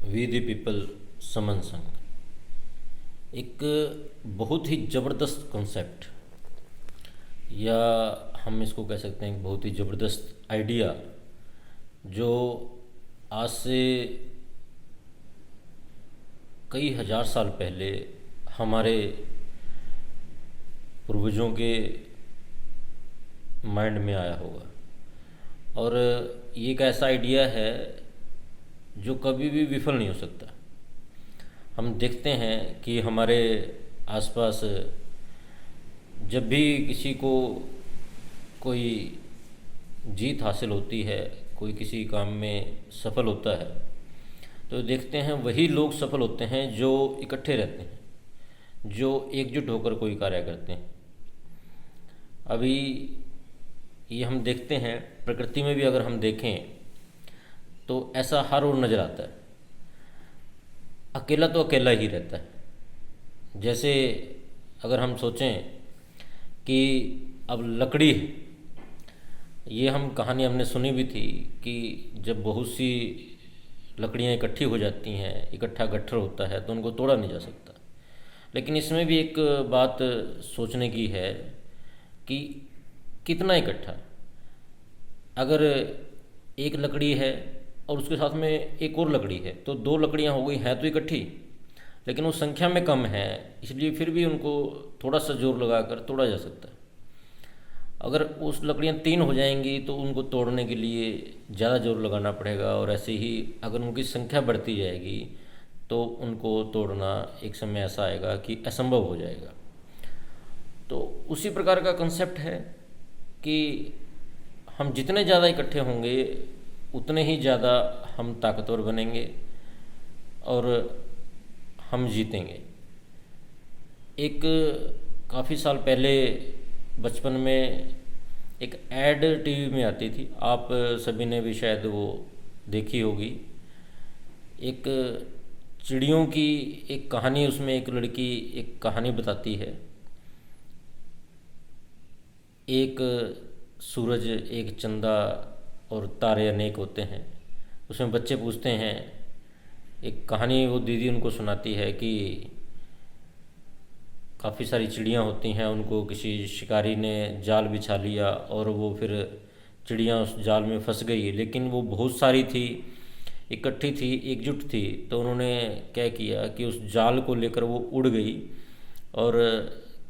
We the people समन संघ एक बहुत ही ज़बरदस्त कॉन्सेप्ट, या हम इसको कह सकते हैं बहुत ही ज़बरदस्त आइडिया, जो आज से कई हजार साल पहले हमारे पूर्वजों के माइंड में आया होगा। और ये एक ऐसा आइडिया है जो कभी भी विफल नहीं हो सकता। हम देखते हैं कि हमारे आसपास जब भी किसी को कोई जीत हासिल होती है, कोई किसी काम में सफल होता है, तो देखते हैं वही लोग सफल होते हैं जो इकट्ठे रहते हैं, जो एकजुट होकर कोई कार्य करते हैं। अभी ये हम देखते हैं प्रकृति में भी, अगर हम देखें तो ऐसा हर ओर नज़र आता है। अकेला तो अकेला ही रहता है। जैसे अगर हम सोचें कि अब लकड़ी है, ये हम कहानी हमने सुनी भी थी कि जब बहुत सी लकड़ियाँ इकट्ठी हो जाती हैं, इकट्ठा गट्ठर होता है, तो उनको तोड़ा नहीं जा सकता। लेकिन इसमें भी एक बात सोचने की है कि कितना इकट्ठा। अगर एक लकड़ी है और उसके साथ में एक और लकड़ी है, तो दो लकड़ियाँ हो गई हैं तो इकट्ठी, लेकिन वो संख्या में कम है, इसलिए फिर भी उनको थोड़ा सा जोर लगाकर तोड़ा जा सकता है। अगर उस लकड़ियाँ 3 हो जाएंगी तो उनको तोड़ने के लिए ज़्यादा जोर लगाना पड़ेगा, और ऐसे ही अगर उनकी संख्या बढ़ती जाएगी तो उनको तोड़ना एक समय ऐसा आएगा कि असंभव हो जाएगा। तो उसी प्रकार का कंसेप्ट है कि हम जितने ज़्यादा इकट्ठे होंगे उतने ही ज़्यादा हम ताकतवर बनेंगे और हम जीतेंगे। एक काफ़ी साल पहले बचपन में एक ऐड टीवी में आती थी, आप सभी ने भी शायद वो देखी होगी। एक चिड़ियों की एक कहानी, उसमें एक लड़की एक कहानी बताती है। एक सूरज, एक चंदा और तारे अनेक होते हैं। उसमें बच्चे पूछते हैं, एक कहानी वो दीदी उनको सुनाती है कि काफ़ी सारी चिड़ियाँ होती हैं, उनको किसी शिकारी ने जाल बिछा लिया और वो फिर चिड़ियाँ उस जाल में फंस गई, लेकिन वो बहुत सारी थी, इकट्ठी थी, एकजुट थी। तो उन्होंने क्या किया कि उस जाल को लेकर वो उड़ गई और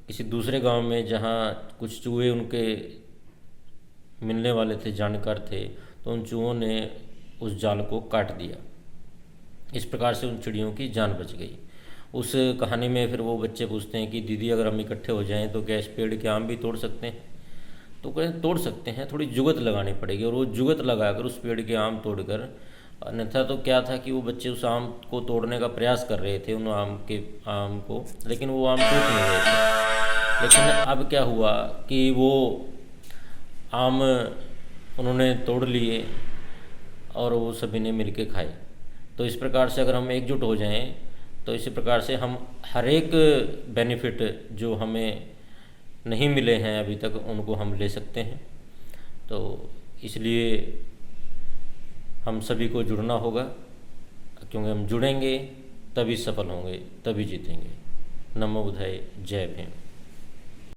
किसी दूसरे गांव में, जहाँ कुछ चूहे उनके मिलने वाले थे, जानकार थे, तो उन चूहों ने उस जाल को काट दिया। इस प्रकार से उन चिड़ियों की जान बच गई। उस कहानी में फिर वो बच्चे पूछते हैं कि दीदी अगर हम इकट्ठे हो जाएं तो क्या इस पेड़ के आम भी तोड़ सकते हैं? तो कहें तोड़ सकते हैं, थोड़ी जुगत लगानी पड़ेगी। और वो जुगत लगाकर उस पेड़ के आम तोड़कर, अन्यथा तो क्या था कि वो बच्चे उस आम को तोड़ने का प्रयास कर रहे थे, उन आम को, लेकिन वो आम टूट नहीं रहे थे। लेकिन अब क्या हुआ कि वो आम उन्होंने तोड़ लिए और वो सभी ने मिलके खाए। तो इस प्रकार से अगर हम एकजुट हो जाएं तो इसी प्रकार से हम हर एक बेनिफिट जो हमें नहीं मिले हैं अभी तक, उनको हम ले सकते हैं। तो इसलिए हम सभी को जुड़ना होगा, क्योंकि हम जुड़ेंगे तभी सफल होंगे, तभी जीतेंगे। नमो बुद्धाय, जय भीम।